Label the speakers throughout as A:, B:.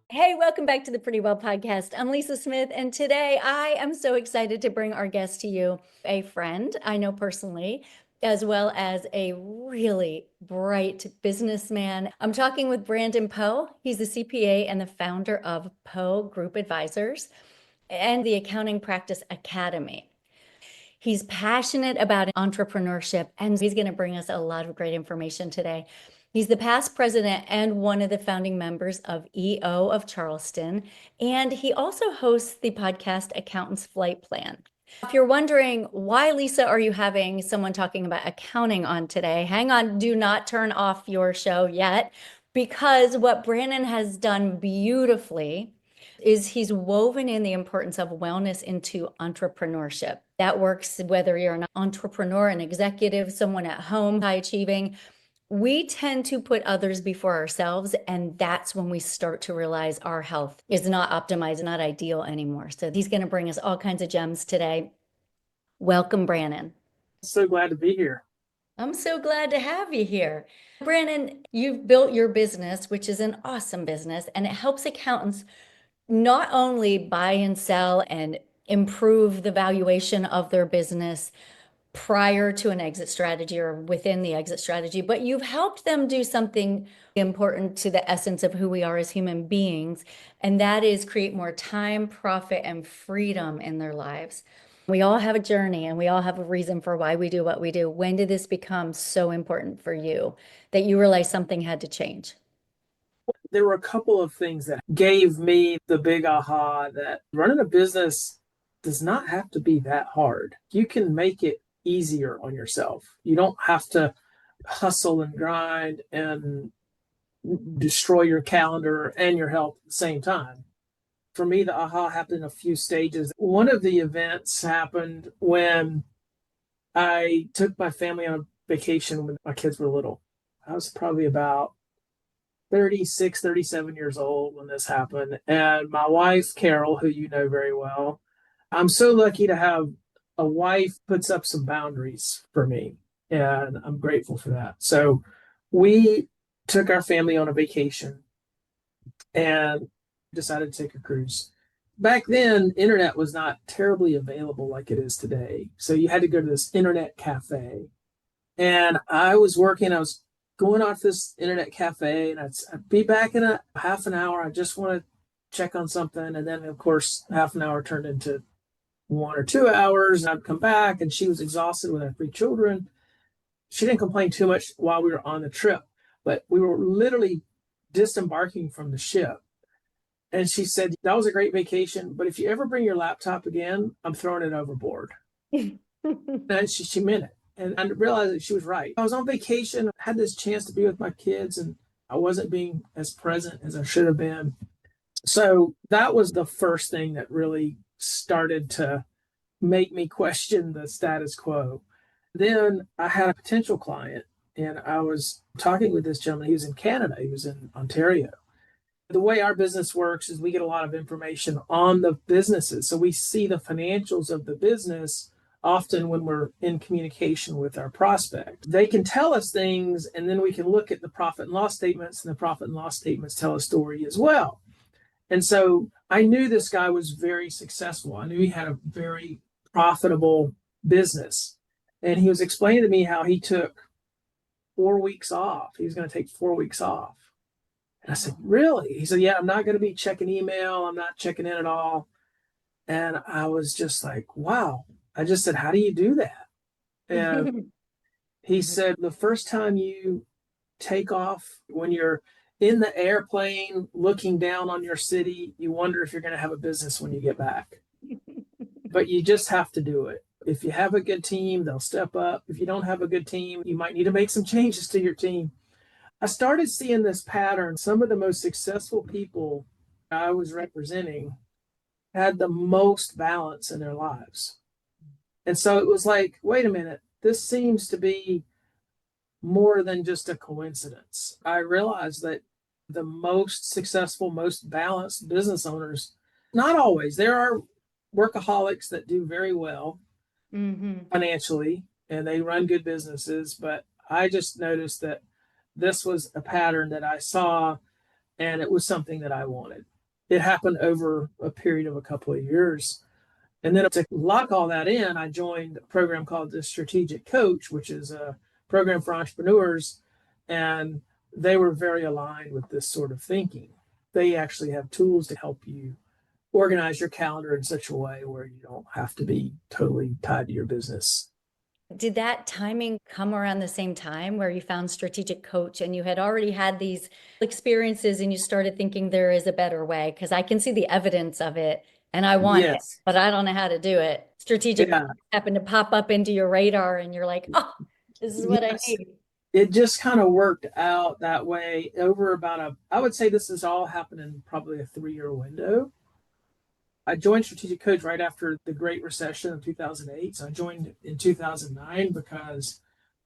A: Hey, welcome back to the Pretty Well podcast. I'm Lisa Smith, and today I am so excited to bring our guest to you, a friend I know personally, as well as a really bright businessman. I'm talking with Brannon Poe. He's the CPA and the founder of Poe Group Advisors and the Accounting Practice Academy. He's passionate about entrepreneurship, and he's going to bring us a lot of great information today. He's the past president and one of the founding members of EO of Charleston, and he also hosts the podcast Accountant's Flight Plan. If you're wondering why, Lisa, are you having someone talking about accounting on today? Hang on, do not turn off your show yet, because what Brannon has done beautifully is he's woven in the importance of wellness into entrepreneurship. That works whether you're an entrepreneur, an executive, someone at home, high achieving. We tend to put others before ourselves, and that's when we start to realize our health is not optimized, not ideal anymore. So he's going to bring us all kinds of gems today. Welcome, Brannon.
B: So glad to be here.
A: I'm so glad to have you here. Brannon, you've built your business, which is an awesome business, and it helps accountants not only buy and sell and improve the valuation of their business prior to an exit strategy or within the exit strategy, but you've helped them do something important to the essence of who we are as human beings, and that is create more time, profit, and freedom in their lives. We all have a journey and we all have a reason for why we do what we do. When did this become so important for you that you realized something had to change?
B: There were a couple of things that gave me the big aha that running a business does not have to be that hard. You can make it easier on yourself. You don't have to hustle and grind and destroy your calendar and your health at the same time. For me, the aha happened in a few stages. One of the events happened when I took my family on a vacation when my kids were little. I was probably about 36, 37 years old when this happened. And my wife, Carol, who you know very well, I'm so lucky to have a wife puts up some boundaries for me. And I'm grateful for that. So we took our family on a vacation and decided to take a cruise. Back then, internet was not terribly available like it is today. So you had to go to this internet cafe. And I was working, I was going off this internet cafe, and I'd be back in a half an hour. I just want to check on something. And then, of course, half an hour turned into 1 or 2 hours. And I'd come back, and she was exhausted with our 3 children. She didn't complain too much while we were on the trip, but we were literally disembarking from the ship. And she said, "That was a great vacation, but if you ever bring your laptop again, I'm throwing it overboard." And she meant it. And I realized that she was right. I was on vacation, I had this chance to be with my kids, and I wasn't being as present as I should have been. So that was the first thing that really started to make me question the status quo. Then I had a potential client, and I was talking with this gentleman. He was in Canada, he was in Ontario. The way our business works is we get a lot of information on the businesses. So we see the financials of the business often when we're in communication with our prospect. They can tell us things, and then we can look at the profit and loss statements, and the profit and loss statements tell a story as well. And so I knew this guy was very successful. I knew he had a very profitable business. And he was explaining to me how he took 4 weeks off. He was going to take 4 weeks off. And I said, "Really?" He said, "Yeah, I'm not going to be checking email. I'm not checking in at all." And I was just like, wow. I just said, "How do you do that?" And he said, "The first time you take off, when you're in the airplane looking down on your city, you wonder if you're going to have a business when you get back. But you just have to do it. If you have a good team, they'll step up. If you don't have a good team, you might need to make some changes to your team." I started seeing this pattern. Some of the most successful people I was representing had the most balance in their lives. And so it was like, wait a minute, this seems to be more than just a coincidence. I realized that the most successful, most balanced business owners, not always, there are workaholics that do very well financially and they run good businesses, but I just noticed that this was a pattern that I saw, and it was something that I wanted. It happened over a period of a couple of years. And then to lock all that in, I joined a program called the Strategic Coach, which is a program for entrepreneurs. And they were very aligned with this sort of thinking. They actually have tools to help you organize your calendar in such a way where you don't have to be totally tied to your business.
A: Did that timing come around the same time where you found strategic coach and you had already had these experiences and you started thinking there is a better way? Because I can see the evidence of it and I want it,
B: Yes.
A: but I don't know how to do it. Strategic coach
B: Yeah.
A: happened to pop up into your radar and you're like, oh, this is what I
B: Yes.
A: need.
B: It just kind of worked out that way over about I would say this has all happened in probably a 3 year window. I joined Strategic Coach right after the Great Recession of 2008. So I joined in 2009 because,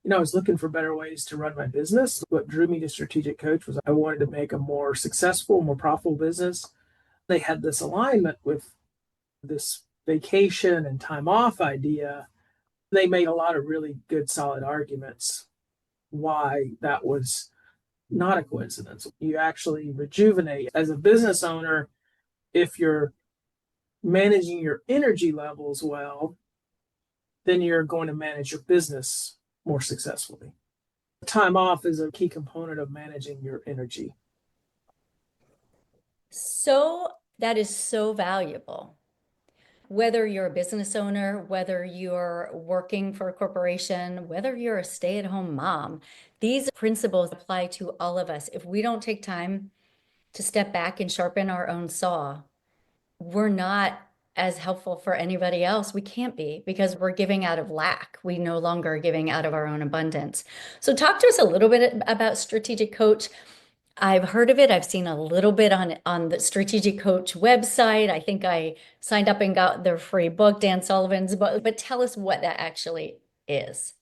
B: I was looking for better ways to run my business. What drew me to Strategic Coach was I wanted to make a more successful, more profitable business. They had this alignment with this vacation and time off idea. They made a lot of really good, solid arguments why that was not a coincidence. You actually rejuvenate as a business owner if you're managing your energy levels well, then you're going to manage your business more successfully. Time off is a key component of managing your energy.
A: So that is so valuable. Whether you're a business owner, whether you're working for a corporation, whether you're a stay-at-home mom, these principles apply to all of us. If we don't take time to step back and sharpen our own saw, we're not as helpful for anybody else. We can't be because we're giving out of lack. We no longer are giving out of our own abundance. So talk to us a little bit about Strategic Coach. I've heard of it. I've seen a little bit on the Strategic Coach website. I think I signed up and got their free book, Dan Sullivan's book, but tell us what that actually is.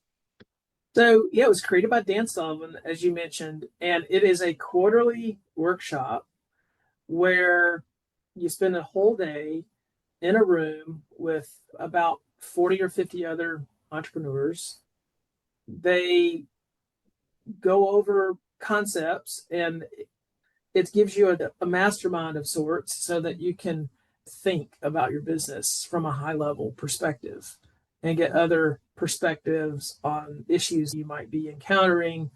B: So, yeah, it was created by Dan Sullivan, as you mentioned, and it is a quarterly workshop where you spend a whole day in a room with about 40 or 50 other entrepreneurs. They go over concepts and it gives you a mastermind of sorts so that you can think about your business from a high level perspective and get other perspectives on issues you might be encountering.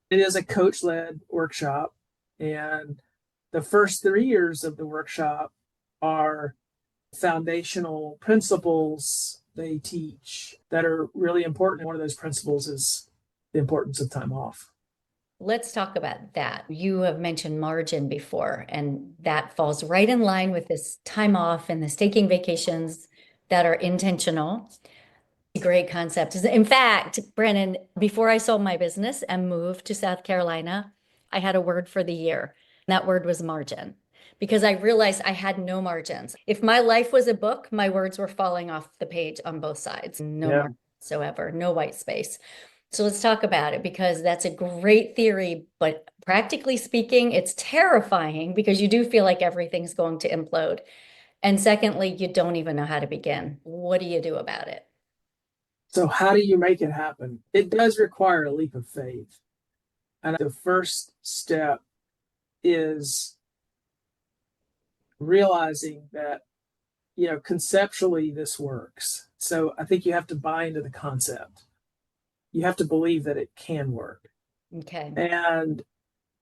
B: It is a coach led workshop, and the first 3 years of the workshop are foundational principles they teach that are really important. One of those principles is the importance of time off.
A: Let's talk about that. You have mentioned margin before, and that falls right in line with this time off and this taking vacations that are intentional. Great concept. In fact, Brannon, before I sold my business and moved to South Carolina, I had a word for the year. And that word was margin because I realized I had no margins. If my life was a book, my words were falling off the page on both sides. No
B: Yeah.
A: margin whatsoever, no white space. So let's talk about it because that's a great theory, but practically speaking, it's terrifying because you do feel like everything's going to implode. And secondly, you don't even know how to begin. What do you do about it?
B: So, how do you make it happen? It does require a leap of faith. And the first step is realizing that, conceptually this works. So, I think you have to buy into the concept. You have to believe that it can work.
A: Okay.
B: And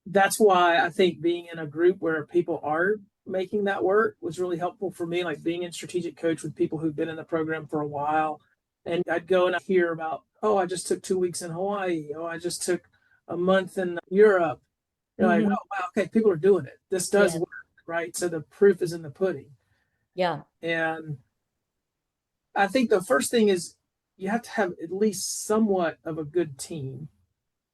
B: that's why I think being in a group where people are making that work was really helpful for me, like being in Strategic Coach with people who've been in the program for a while. And I'd go and I'd hear about, oh, I just took 2 weeks in Hawaii. Oh, I just took a month in Europe. You're like,
A: Mhm.
B: oh, wow, okay, people are doing it. This does
A: Yeah.
B: work, right? So the proof is in the pudding.
A: Yeah.
B: And I think the first thing is you have to have at least somewhat of a good team,
A: Mhm.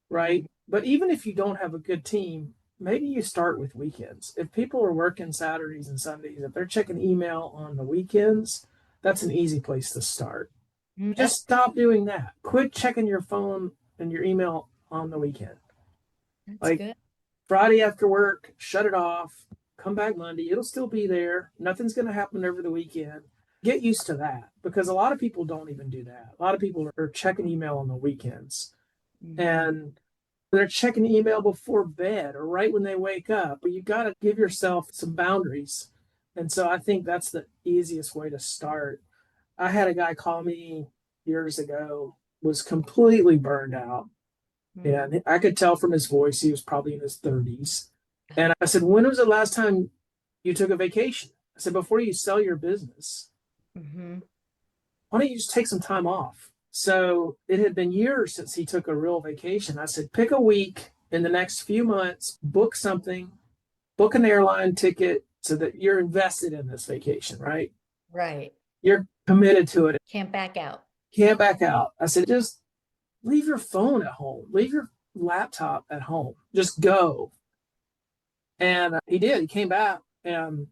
B: right? But even if you don't have a good team, maybe you start with weekends. If people are working Saturdays and Sundays, if they're checking email on the weekends, that's an easy place to start.
A: That's
B: Just stop doing that. Quit checking your phone and your email on the weekend.
A: that's
B: Like
A: good.
B: Friday after work, shut it off. Come back Monday. It'll still be there. Nothing's going to happen over the weekend. Get used to that because a lot of people don't even do that. A lot of people are checking email on the weekends
A: Mhm.
B: and they're checking email before bed or right when they wake up. But you got to give yourself some boundaries And so I think that's the easiest way to start. I had a guy call me years ago, was completely burned out.
A: Mm-hmm.
B: And I could tell from his voice, he was probably in his 30s. And I said, when was the last time you took a vacation? I said, before you sell your business,
A: Mm-hmm.
B: why don't you just take some time off? So it had been years since he took a real vacation. I said, pick a week in the next few months, book something, book an airline ticket so that you're invested in this vacation, right?
A: Right.
B: You're committed to it.
A: Can't back out.
B: Can't back out. I said, just leave your phone at home, leave your laptop at home, just go. And he did. He came back and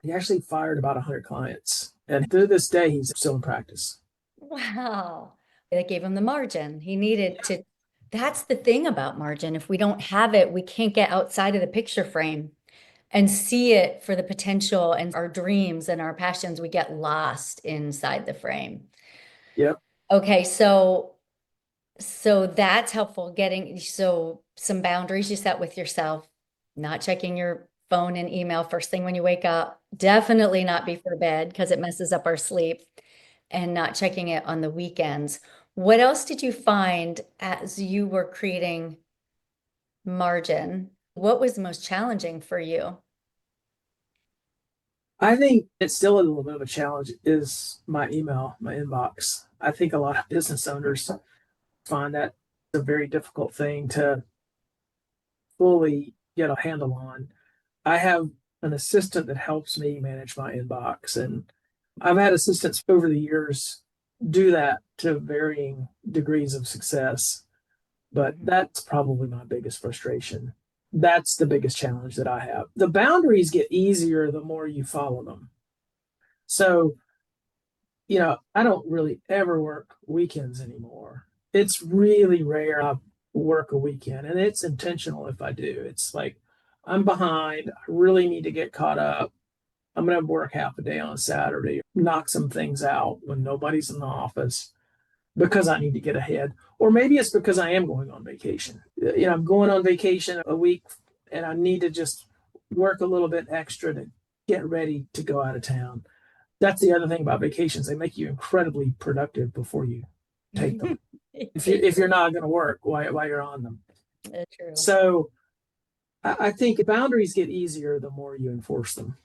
B: he actually fired about 100 clients. And to this day, he's still in practice.
A: Wow. That gave him the margin. He needed to. That's the thing about margin. If we don't have it, we can't get outside of the picture frame and see it for the potential and our dreams and our passions. We get lost inside the frame.
B: Yep.
A: Okay, so that's helpful getting some boundaries you set with yourself, not checking your phone and email first thing when you wake up, definitely not before bed because it messes up our sleep, and not checking it on the weekends. What else did you find as you were creating margin? What was most challenging for you?
B: I think it's still a little bit of a challenge is my email, my inbox. I think a lot of business owners find that a very difficult thing to fully get a handle on. I have an assistant that helps me manage my inbox, and I've had assistants over the years do that to varying degrees of success. But
A: Mhm.
B: that's probably my biggest frustration. That's the biggest challenge that I have. The boundaries get easier the more you follow them. So, I don't really ever work weekends anymore. It's really rare I work a weekend, and it's intentional if I do. It's like I'm behind. I really need to get caught up. I'm going to work half a day on Saturday, knock some things out when nobody's in the office because I need to get ahead. Or maybe it's because I am going on vacation. I'm going on vacation a week and I need to just work a little bit extra to get ready to go out of town. That's the other thing about vacations. They make you incredibly productive before you take them. If you
A: They
B: if you're not going to work while you're on them.
A: That's true.
B: So I think boundaries get easier the more you enforce them.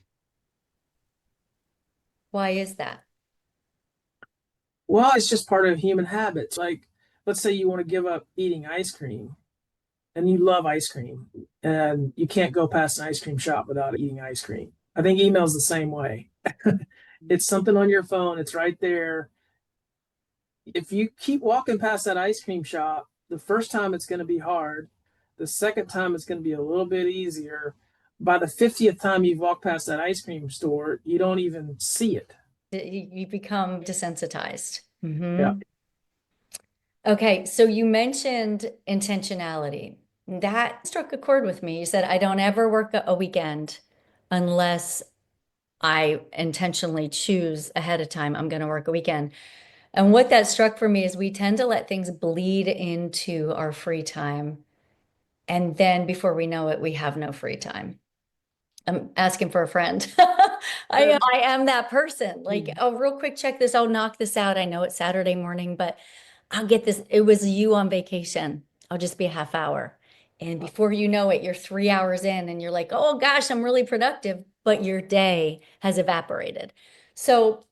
A: Why is that?
B: Well, it's just part of human habits. Like, let's say you want to give up eating ice cream and you love ice cream and you can't go past an ice cream shop without eating ice cream. I think email's the same way. It's something on your phone, it's right there. If you keep walking past that ice cream shop, the first time it's going to be hard. The second time it's going to be a little bit easier. By the 50th time you've walked past that ice cream store, you don't even see it.
A: You become desensitized.
B: Yeah.
A: Okay, so you mentioned intentionality. That struck a chord with me. You said, I don't ever work a weekend unless I intentionally choose ahead of time, I'm going to work a weekend. And what that struck for me is we tend to let things bleed into our free time. And then before we know it, we have no free time. I'm asking for a friend. I am that person. Like, oh, real quick, check this. I'll knock this out. I know it's Saturday morning, but I'll get this. It was you on vacation. I'll just be a half hour. And before you know it, you're 3 hours in and you're like, oh gosh, I'm really productive, but your day has evaporated. So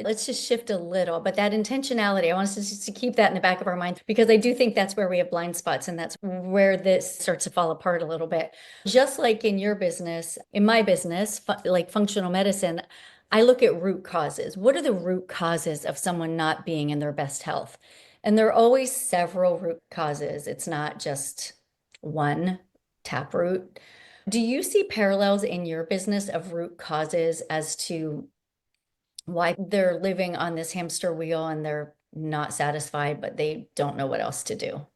A: let's just shift a little, but that intentionality, I want us to keep that in the back of our mind because I do think that's where we have blind spots and that's where this starts to fall apart a little bit. Just like in your business, in my business, like functional medicine, I look at root causes. What are the root causes of someone not being in their best health? And there are always several root causes. It's not just one taproot. Do you see parallels in your business of root causes as to why they're living on this hamster wheel and they're not satisfied, but they don't know what else to do?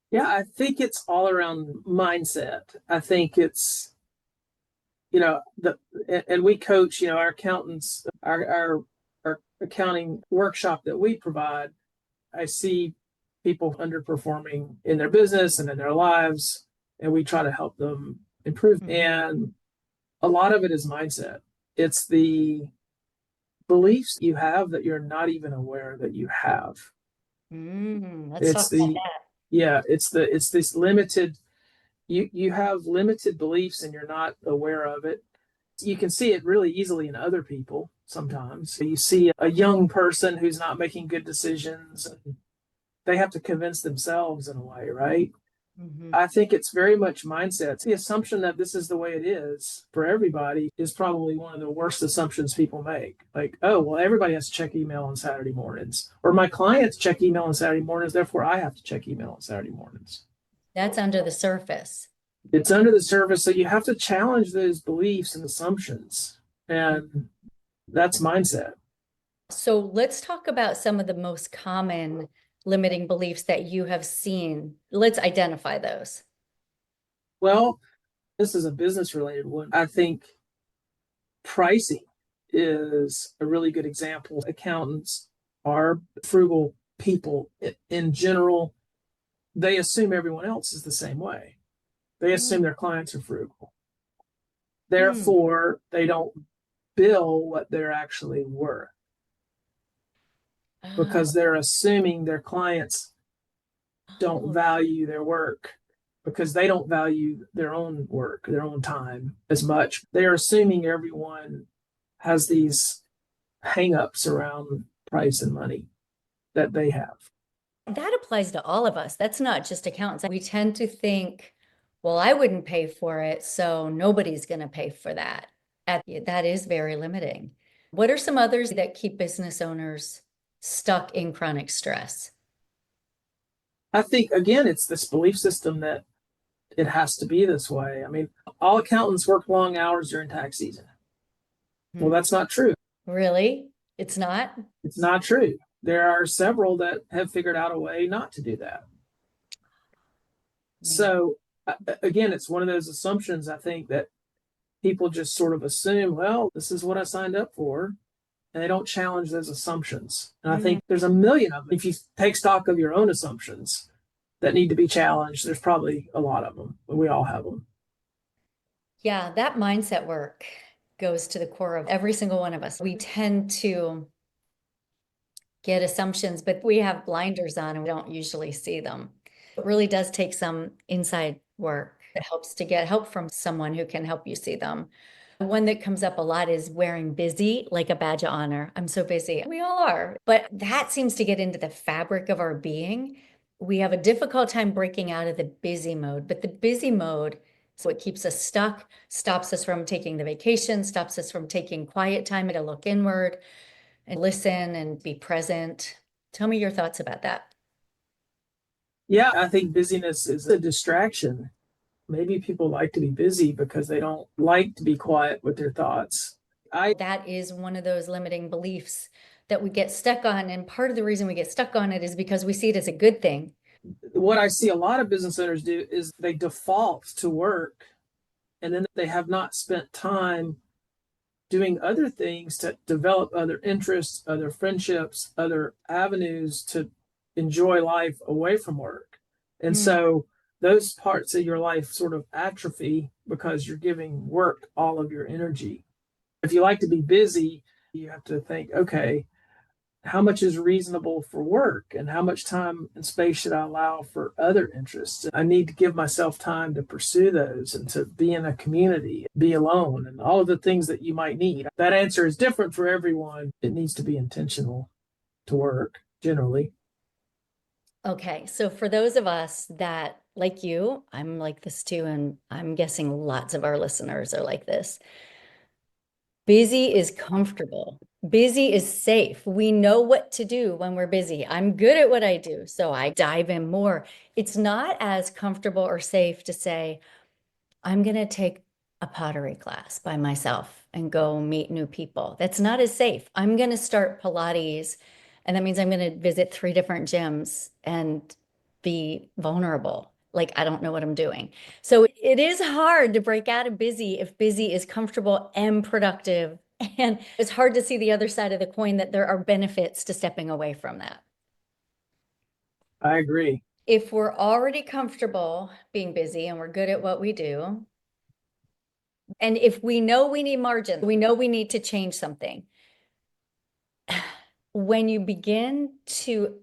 B: Yeah, I think it's all around mindset. I think it's, the and we coach, our accountants, our accounting workshop that we provide. I see people underperforming in their business and in their lives, and we try to help them improve.
A: Mhm.
B: And A lot of it is mindset. It's the beliefs you have that you're not even aware that you have.
A: Let's
B: It's
A: talk about
B: the yeah, it's this limited you have limited beliefs and you're not aware of it. You can see it really easily in other people sometimes. You see a young person who's not making good decisions and they have to convince themselves in a way, right?
A: that.
B: I think it's very much mindset. The assumption that this is the way it is for everybody is probably one of the worst assumptions people make. Like, oh, well, everybody has to check email on Saturday mornings, or my clients check email on Saturday mornings, therefore I have to check email on Saturday mornings.
A: That's under the surface.
B: It's under the surface, so you have to challenge those beliefs and assumptions. And that's mindset.
A: So let's talk about some of the most common limiting beliefs that you have seen. Let's identify those.
B: Well, this is a business related one. I think pricing is a really good example. Accountants are frugal people in general. They assume everyone else is the same way. They assume their clients are frugal.
A: Hmm.
B: Therefore, they don't bill what they're actually worth
A: Oh,
B: because they're assuming their clients don't
A: oh,
B: value their work because they don't value their own work, their own time as much. They're assuming everyone has these hangups around price and money that they have.
A: that applies to all of us. That's not just accountants. We tend to think, well, I wouldn't pay for it, so nobody's going to pay for that. That is very limiting. What are some others that keep business owners stuck in chronic stress?
B: I think, again, it's this belief system that it has to be this way. I mean, all accountants work long hours during tax season. Well,
A: Hmm.
B: that's not true.
A: Really? It's not?
B: It's not true. There are several that have figured out a way not to do that.
A: Man.
B: So, again, it's one of those assumptions I think that people just sort of assume, well, this is what I signed up for. And they don't challenge those assumptions. And I
A: Mm.
B: think there's a million of them. If you take stock of your own assumptions that need to be challenged, there's probably a lot of them. We all have them.
A: Yeah, that mindset work goes to the core of every single one of us. We tend to get assumptions, but we have blinders on and we don't usually see them. It really does take some inside work. It helps to get help from someone who can help you see them. One that comes up a lot is wearing busy like a badge of honor. I'm so busy. We all are. But that seems to get into the fabric of our being. We have a difficult time breaking out of the busy mode, but the busy mode is what keeps us stuck, stops us from taking the vacation, stops us from taking quiet time to look inward and listen and be present. Tell me your thoughts about that.
B: Yeah, I think busyness is a distraction. Maybe people like to be busy because they don't like to be quiet with their thoughts. I
A: That is one of those limiting beliefs that we get stuck on. And part of the reason we get stuck on it is because we see it as a good thing.
B: what I see a lot of business owners do is they default to work and then they have not spent time doing other things to develop other interests, other friendships, other avenues to enjoy life away from work. And
A: Mm.
B: so those parts of your life sort of atrophy because you're giving work all of your energy. If you like to be busy, you have to think, okay, how much is reasonable for work and how much time and space should I allow for other interests? I need to give myself time to pursue those and to be in a community, be alone, and all of the things that you might need. That answer is different for everyone. It needs to be intentional to work generally.
A: Okay, so for those of us that, like you, I'm like this too, and I'm guessing lots of our listeners are like this. Busy is comfortable. Busy is safe. We know what to do when we're busy. I'm good at what I do, so I dive in more. It's not as comfortable or safe to say, I'm going to take a pottery class by myself and go meet new people. That's not as safe. I'm going to start Pilates, and that means I'm going to visit three different gyms and be vulnerable. Like, I don't know what I'm doing. So it is hard to break out of busy if busy is comfortable and productive. And it's hard to see the other side of the coin that there are benefits to stepping away from that.
B: I agree.
A: If we're already comfortable being busy and we're good at what we do, And if we know we need margin, we know we need to change something. When you begin to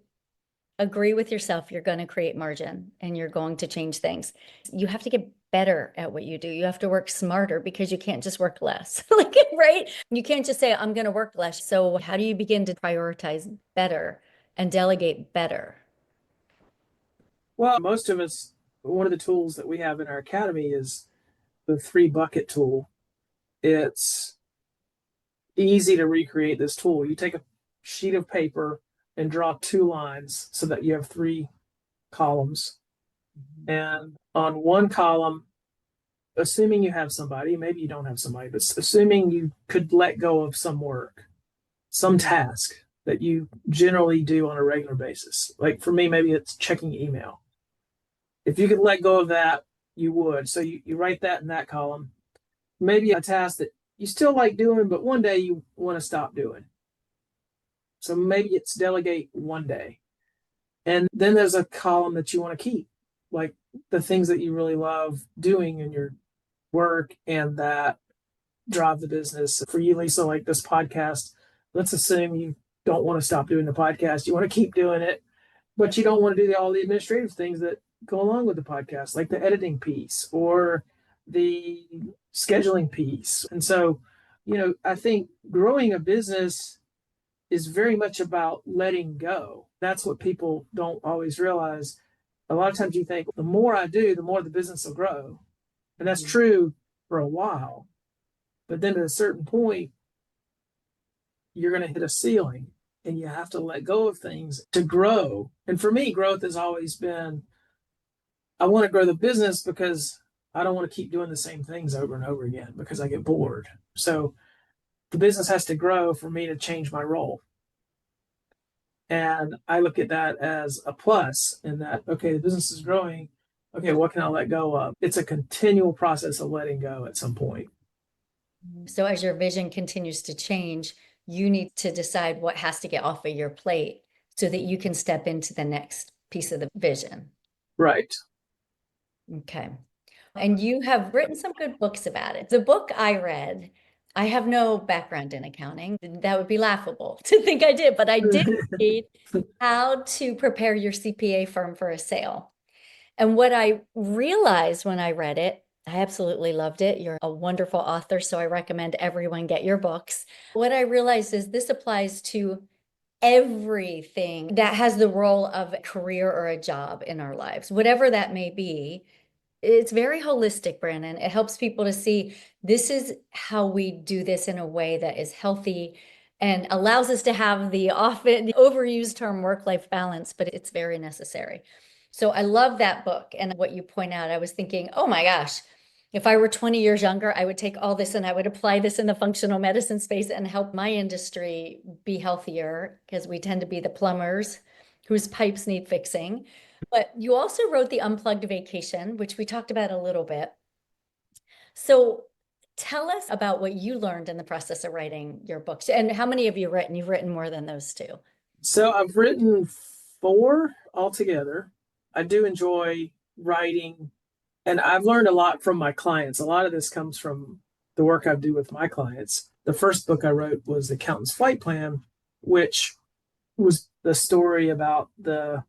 A: agree with yourself, you're going to create margin and you're going to change things. You have to get better at what you do. You have to work smarter because you can't just work less. Like, right? You can't just say, I'm going to work less. So how do you begin to prioritize better and delegate better?
B: Well, most of us, one of the tools that we have in our academy is the three bucket tool. It's easy to recreate this tool. You take a sheet of paper and draw two lines so that you have three columns. And on one column, assuming you have somebody, maybe you don't have somebody, but assuming you could let go of some work, some task that you generally do on a regular basis. Like for me, maybe it's checking email. If you could let go of that, you would. So you write that in that column. Maybe a task that you still like doing, but one day you want to stop doing. So maybe it's delegate one day. And then there's a column that you want to keep, like the things that you really love doing in your work and that drive the business. For you, Lisa, like this podcast, let's assume you don't want to stop doing the podcast. You want to keep doing it, but you don't want to do all the administrative things that go along with the podcast, like the editing piece or the scheduling piece. And so, I think growing a business is very much about letting go. That's what people don't always realize. A lot of times you think the more I do, the more the business will grow. And that's true for a while. But then at a certain point, you're going to hit a ceiling and you have to let go of things to grow. And for me, growth has always been I want to grow the business because I don't want to keep doing the same things over and over again because I get bored. So the business has to grow for me to change my role. And I look at that as a plus in that, okay, the business is growing. Okay, what can I let go of? It's a continual process of letting go at some point.
A: So as your vision continues to change, you need to decide what has to get off of your plate so that you can step into the next piece of the vision.
B: Right.
A: Okay. And you have written some good books about it. The book I read, I have no background in accounting. That would be laughable to think I did, but I did read How to Prepare Your CPA Firm for a Sale. And what I realized when I read it, I absolutely loved it. You're a wonderful author, so I recommend everyone get your books. What I realized is this applies to everything that has the role of a career or a job in our lives, whatever that may be. It's very holistic, Brannon. It helps people to see this is how we do this in a way that is healthy and allows us to have the often overused term work-life balance, but it's very necessary. So I love that book. And what you point out, I was thinking, oh my gosh, if I were 20 years younger, I would take all this and I would apply this in the functional medicine space and help my industry be healthier because we tend to be the plumbers whose pipes need fixing. But you also wrote the Unplugged Vacation, which we talked about a little bit. So tell us about what you learned in the process of writing your books. And how many have you written? You've written more than those two.
B: So I've written four altogether. I do enjoy writing, and I've learned a lot from my clients. A lot of this comes from the work I do with my clients. The first book I wrote was The Accountant's Flight Plan, which was the story about the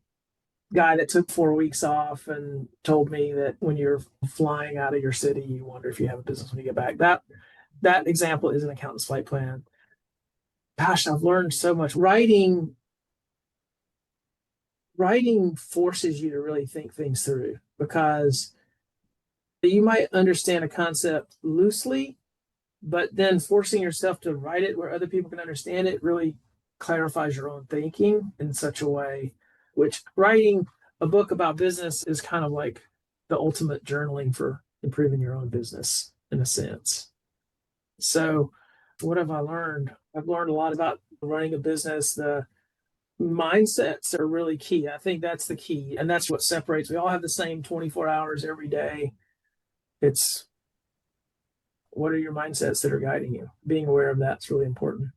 B: guy that took 4 weeks off and told me that when you're flying out of your city, you wonder if you have a business when you get back. That example is an accountant's flight plan. Gosh, I've learned so much. Writing forces you to really think things through because you might understand a concept loosely, but then forcing yourself to write it where other people can understand it really clarifies your own thinking in such a way, which writing a book about business is kind of like the ultimate journaling for improving your own business in a sense. So, what have I learned? I've learned a lot about running a business. The mindsets are really key. I think that's the key. And that's what separates. We all have the same 24 hours every day. It's what are your mindsets that are guiding you? Being aware of that's really important.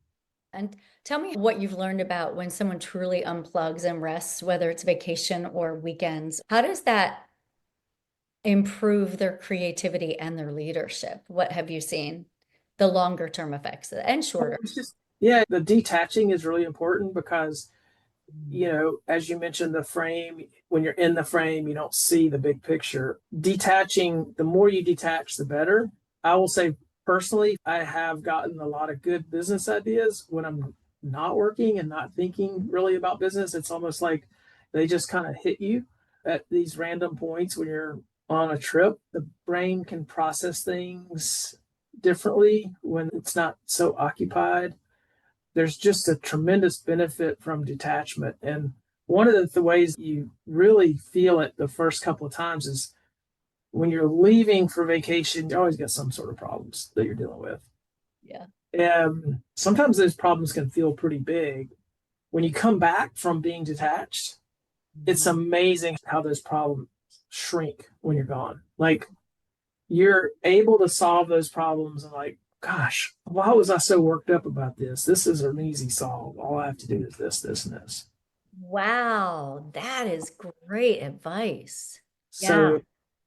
A: And tell me what you've learned about when someone truly unplugs and rests, whether it's vacation or weekends. How does that improve their creativity and their leadership? What have you seen? The longer term effects and shorter.
B: It's just, yeah, the detaching is really important because, as you mentioned, the frame, when you're in the frame, you don't see the big picture. Detaching, the more you detach, the better. I will say personally, I have gotten a lot of good business ideas when I'm not working and not thinking really about business. It's almost like they just kind of hit you at these random points when you're on a trip. The brain can process things differently when it's not so occupied. There's just a tremendous benefit from detachment. And one of the ways you really feel it the first couple of times is when you're leaving for vacation, you always got some sort of problems that you're dealing with.
A: Yeah.
B: And sometimes those problems can feel pretty big. When you come back from being detached, it's amazing how those problems shrink when you're gone. Like you're able to solve those problems and like, gosh, why was I so worked up about this? This is an easy solve. All I have to do is this, this, and this.
A: Wow, that is great advice. Yeah.
B: So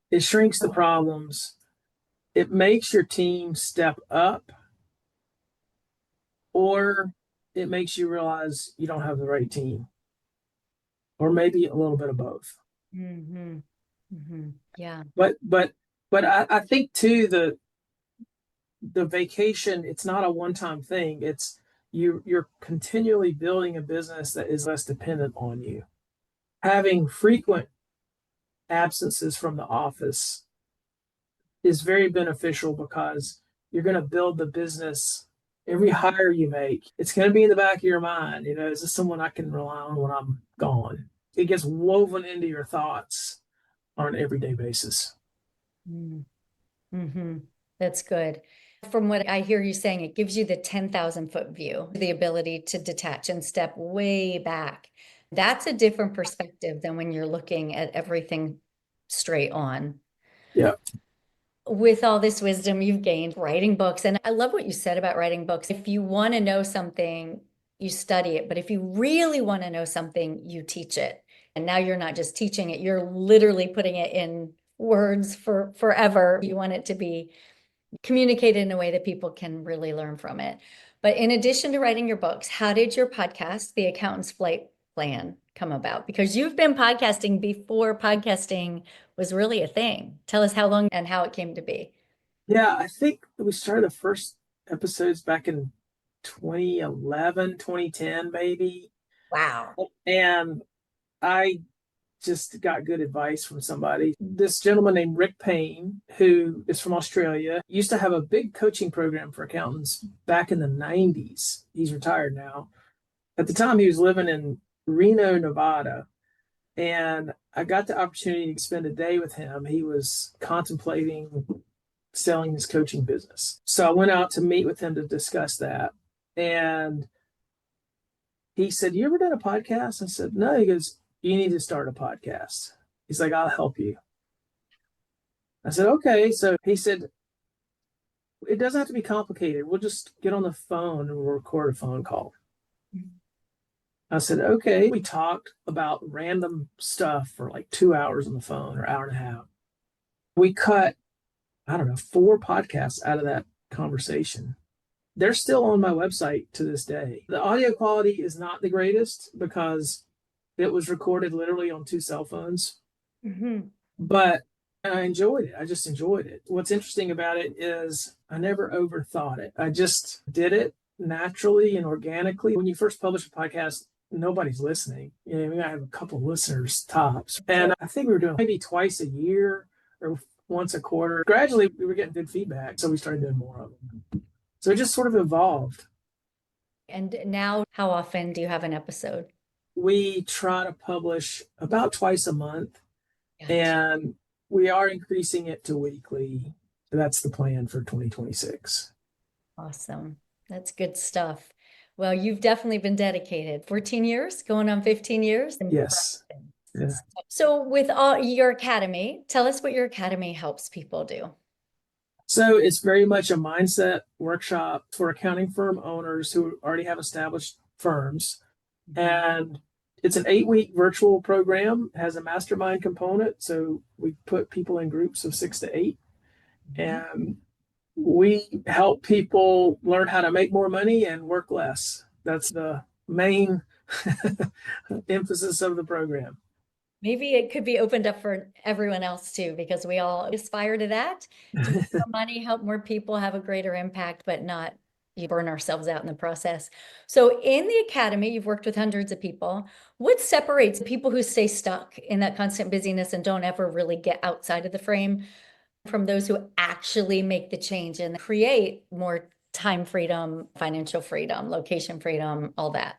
B: it shrinks the problems. It makes your team step up, or it makes you realize you don't have the right team, or maybe a little bit of both.
A: Mm-hmm. Mm-hmm. Yeah.
B: But I think too the vacation, it's not a one-time thing. It's you're continually building a business that is less dependent on you. Having frequent absences from the office is very beneficial because you're going to build the business. Every hire you make, it's going to be in the back of your mind. Is this someone I can rely on when I'm gone? It gets woven into your thoughts on an everyday basis.
A: Mm-hmm. That's good. From what I hear you saying, it gives you the 10,000-foot view, the ability to detach and step way back. That's a different perspective than when you're looking at everything straight on.
B: Yeah.
A: With all this wisdom you've gained writing books, and I love what you said about writing books. If you want to know something, you study it. But if you really want to know something, you teach it. And now you're not just teaching it, you're literally putting it in words for forever. You want it to be communicated in a way that people can really learn from it. But in addition to writing your books, how did your podcast, The Accountant's Flight Plan, come about? Because you've been podcasting before podcasting was really a thing. Tell us how long and how it came to be.
B: Yeah, I think we started the first episodes back in 2011, 2010, maybe.
A: Wow.
B: And I just got good advice from somebody. This gentleman named Rick Payne, who is from Australia, used to have a big coaching program for accountants back in the 90s. He's retired now. At the time, he was living in Reno, Nevada. And I got the opportunity to spend a day with him. He was contemplating selling his coaching business. So I went out to meet with him to discuss that. And he said, "You ever done a podcast?" I said, "No." He goes, "You need to start a podcast." He's like, "I'll help you." I said, "Okay." So he said, "It doesn't have to be complicated. We'll just get on the phone and we'll record a phone call." I said, "Okay." We talked about random stuff for like 2 hours on the phone or hour and a half. We cut, I don't know, 4 podcasts out of that conversation. They're still on my website to this day. The audio quality is not the greatest because it was recorded literally on 2 cell phones,
A: Mm-hmm.
B: but I enjoyed it. I just enjoyed it. What's interesting about it is I never overthought it. I just did it naturally and organically. When you first publish a podcast, nobody's listening. We might have a couple of listeners tops. And I think we were doing maybe twice a year or once a quarter. Gradually, we were getting good feedback. So we started doing more of them. So it just sort of evolved.
A: And now, how often do you have an episode?
B: We try to publish about twice a month,
A: Gotcha.
B: and we are increasing it to weekly. That's the plan for 2026.
A: Awesome. That's good stuff. Well, you've definitely been dedicated. 14 years, going on 15 years.
B: Yes.
A: Impressive.
B: Yeah.
A: So with all your academy, tell us what your academy helps people do.
B: So it's very much a mindset workshop for accounting firm owners who already have established firms.
A: Mhm.
B: And It's an 8-week virtual program, has a mastermind component. So we put people in groups of 6 to 8, and we help people learn how to make more money and work less. That's the main emphasis of the program.
A: Maybe it could be opened up for everyone else too, because we all aspire to make more money, help more people have a greater impact, but not you burn ourselves out in the process. So in the academy, you've worked with hundreds of people. What separates people who stay stuck in that constant busyness and don't ever really get outside of the frame from those who actually make the change and create more time freedom, financial freedom, location freedom, all that?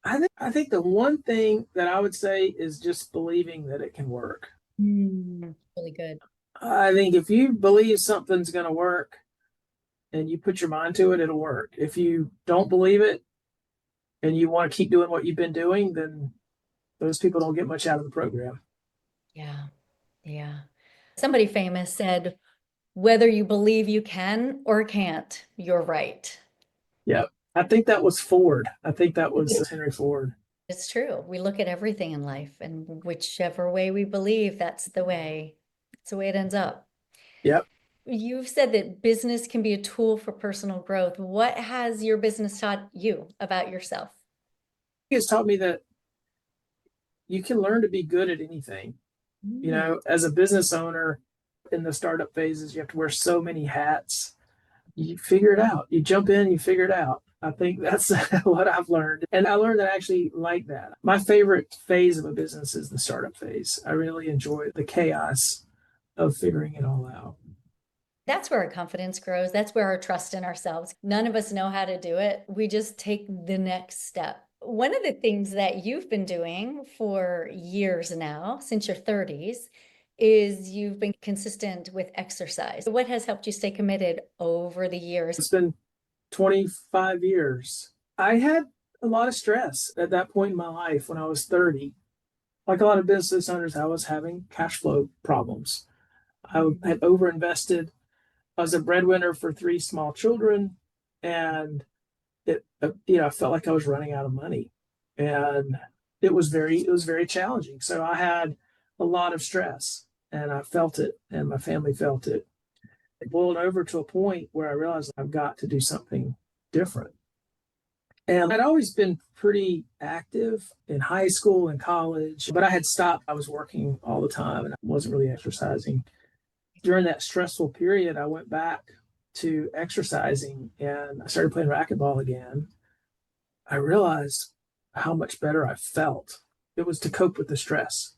B: I think the one thing that I would say is just believing that it can work.
A: Really good.
B: I think if you believe something's going to work and you put your mind to it, it'll work. If you don't believe it and you want to keep doing what you've been doing, then those people don't get much out of the program.
A: Yeah. Yeah. Somebody famous said, whether you believe you can or can't, you're right.
B: Yeah. I think that was Ford. I think that was Henry Ford.
A: It's true. We look at everything in life, and whichever way we believe, that's the way it ends up.
B: Yep.
A: You've said that business can be a tool for personal growth. What has your business taught you about yourself?
B: It's taught me that you can learn to be good at anything.
A: Mm.
B: As a business owner in the startup phases, you have to wear so many hats. You figure it out. You jump in, you figure it out. I think that's what I've learned. And I learned that I actually like that. My favorite phase of a business is the startup phase. I really enjoy the chaos of figuring it all out.
A: That's where our confidence grows. That's where our trust in ourselves. None of us know how to do it. We just take the next step. One of the things that you've been doing for years now, since your 30s, is you've been consistent with exercise. What has helped you stay committed over the years?
B: It's been 25 years. I had a lot of stress at that point in my life when I was 30. Like a lot of business owners, I was having cash flow problems. I had overinvested. I was a breadwinner for 3 small children, and I felt like I was running out of money, and it was very challenging. So I had a lot of stress, and I felt it, and my family felt it. It boiled over to a point where I realized I've got to do something different. And I'd always been pretty active in high school and college, but I had stopped. I was working all the time and I wasn't really exercising. During that stressful period, I went back to exercising and I started playing racquetball again. I realized how much better I felt. It was to cope with the stress.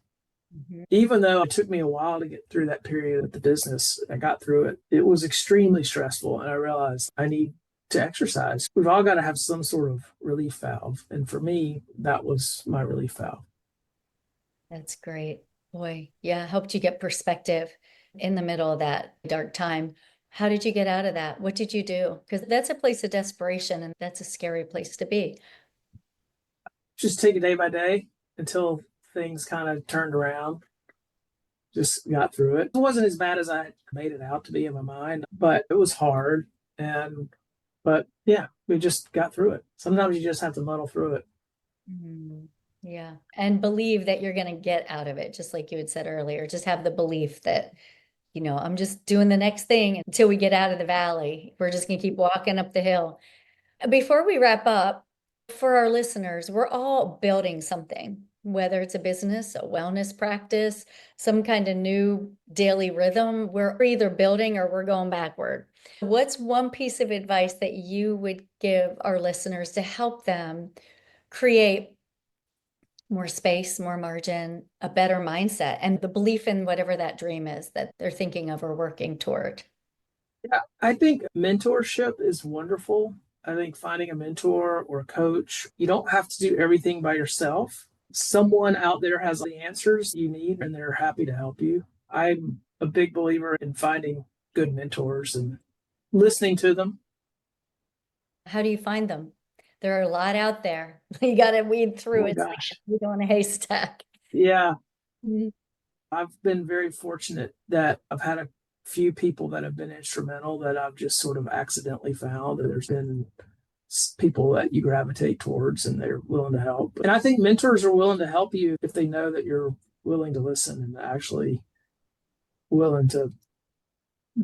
A: Mhm.
B: Even though it took me a while to get through that period with the business, I got through it. It was extremely stressful. And I realized I need to exercise. We've all got to have some sort of relief valve. And for me, that was my relief valve.
A: That's great. Boy, yeah, helped you get perspective in the middle of that dark time. How did you get out of that? What did you do? Because that's a place of desperation and that's a scary place to be.
B: Just take it day by day until things kind of turned around. Just got through it. It wasn't as bad as I made it out to be in my mind, but it was hard. But yeah, we just got through it. Sometimes you just have to muddle through it.
A: Mhm. Yeah. And believe that you're going to get out of it, just like you had said earlier. Just have the belief that, I'm just doing the next thing until we get out of the valley. We're just going to keep walking up the hill. Before we wrap up, for our listeners, we're all building something, whether it's a business, a wellness practice, some kind of new daily rhythm. We're either building or we're going backward. What's one piece of advice that you would give our listeners to help them create more space, more margin, a better mindset, and the belief in whatever that dream is that they're thinking of or working toward?
B: Yeah, I think mentorship is wonderful. I think finding a mentor or a coach, you don't have to do everything by yourself. Someone out there has the answers you need and they're happy to help you. I'm a big believer in finding good mentors and listening to them.
A: How do you find them? There are a lot out there. You got to weed
B: Oh
A: through.
B: my
A: It's like
B: gosh.
A: a needle in a haystack.
B: Yeah,
A: Mhm.
B: I've been very fortunate that I've had a few people that have been instrumental that I've just sort of accidentally found. There's been people that you gravitate towards and they're willing to help. And I think mentors are willing to help you if they know that you're willing to listen and actually willing to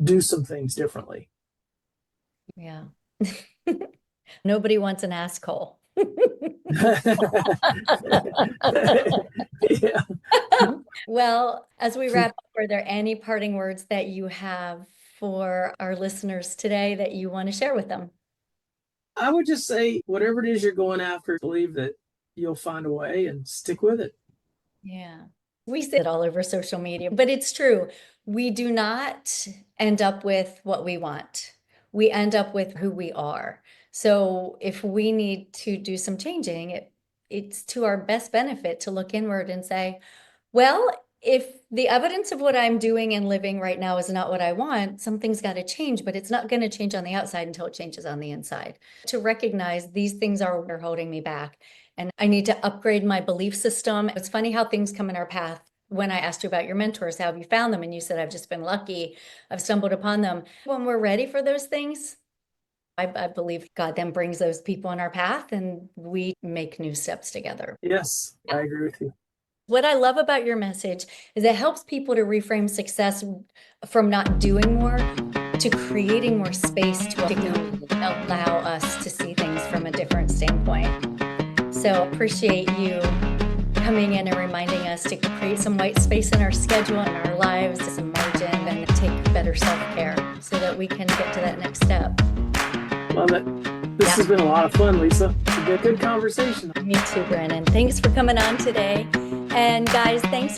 B: do some things differently.
A: Yeah. Nobody wants an asshole.
B: Yeah.
A: Well, as we wrap up, are there any parting words that you have for our listeners today that you want to share with them?
B: I would just say, whatever it is you're going after, believe that you'll find a way and stick with it.
A: Yeah. We say it all over social media, but it's true. We do not end up with what we want. We end up with who we are. So if we need to do some changing, it's to our best benefit to look inward and say, well, if the evidence of what I'm doing and living right now is not what I want, something's got to change, but it's not going to change on the outside until it changes on the inside. To recognize these things are holding me back. And I need to upgrade my belief system. It's funny how things come in our path. When I asked you about your mentors, how have you found them? And you said, I've just been lucky. I've stumbled upon them. When we're ready for those things, I believe God then brings those people in our path and we make new steps together.
B: Yes, I agree with you.
A: What I love about your message is it helps people to reframe success from not doing more to creating more space to allow us to see things from a different standpoint. So appreciate you coming in and reminding us to create some white space in our schedule and our lives, some margin, and take better self-care so that we can get to that next step.
B: Love it. This has been a lot of fun, Lisa. It's been a good conversation.
A: Me too, Brannon. Thanks for coming on today. And guys, thanks for